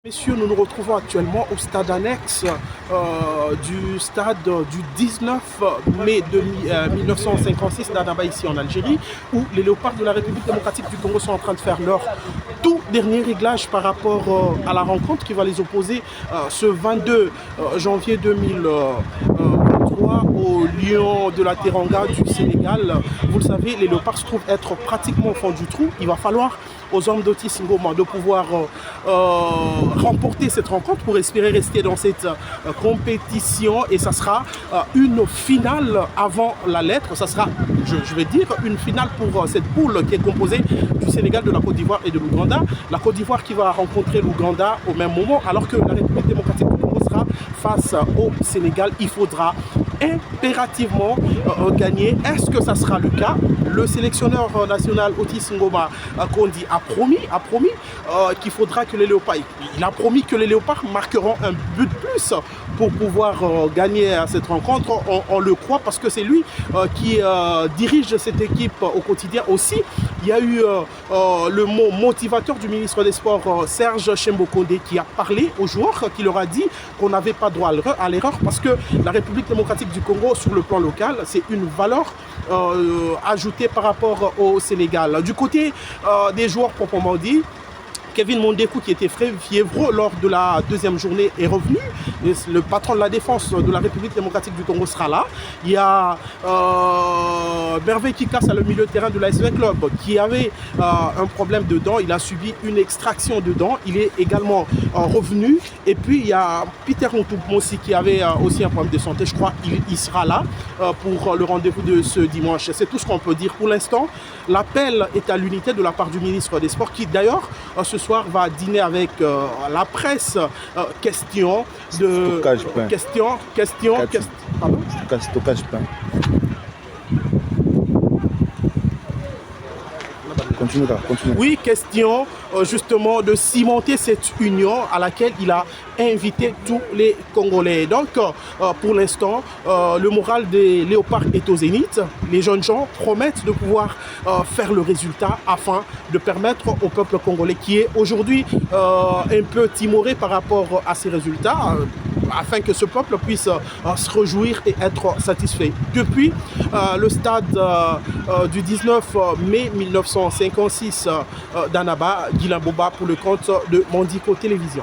Messieurs, nous nous retrouvons actuellement au stade annexe du stade du 19 mai 1956 d'Annaba ici en Algérie, où les léopards de la République démocratique du Congo sont en train de faire leur tout dernier réglage par rapport à la rencontre qui va les opposer ce 22 janvier 2023 au Lion de la Teranga du Sénégal. Vous le savez, les léopards se trouvent être pratiquement au fond du trou. Il va falloir aux hommes d'Otis Ngoma de pouvoir remporter cette rencontre pour espérer rester dans cette compétition, et ça sera une finale avant la lettre. Ça sera, je vais dire, une finale pour cette poule qui est composée du Sénégal, de la Côte d'Ivoire et de l'Ouganda. La Côte d'Ivoire qui va rencontrer l'Ouganda au même moment, alors que la République démocratique du Congo sera face au Sénégal. Il faudra impérativement gagner. Est-ce que ça sera le cas? Le sélectionneur national Otis Ngoma Kondi a promis qu'il faudra que les léopards, il a promis que les léopards marqueront un but de plus pour pouvoir gagner cette rencontre. On le croit parce que c'est lui qui dirige cette équipe au quotidien aussi. Il y a eu le mot motivateur du ministre des Sports, Serge Chembo-Kondé, qui a parlé aux joueurs, qui leur a dit qu'on n'avait pas droit à l'erreur parce que la République démocratique du Congo, sur le plan local, c'est une valeur ajoutée par rapport au Sénégal. Du côté des joueurs proprement dit, Kevin Mondekou, qui était fiévreux lors de la deuxième journée, est revenu. Le patron de la défense de la République démocratique du Congo sera là. Il y a Merveille Kikas, le milieu de terrain de l'ASV Club, qui avait un problème de dents. Il a subi une extraction de dents. Il est également revenu. Et puis il y a Peter Moutoup-Mossi qui avait aussi un problème de santé. Je crois qu'il sera là pour le rendez-vous de ce dimanche. C'est tout ce qu'on peut dire pour l'instant. L'appel est à l'unité de la part du ministre des Sports, qui d'ailleurs ce soir va dîner avec la presse. Question de stockage pain. Pardon? Stockage pain. Continue. Oui, question justement de cimenter cette union à laquelle il a invité tous les Congolais. Donc, pour l'instant, le moral des léopards est au zénith. Les jeunes gens promettent de pouvoir faire le résultat afin de permettre au peuple congolais, qui est aujourd'hui un peu timoré par rapport à ces résultats, afin que ce peuple puisse se réjouir et être satisfait. Depuis le stade du 19 mai 1956 d'Annaba, Guilain Boba pour le compte de Mandiko Télévision.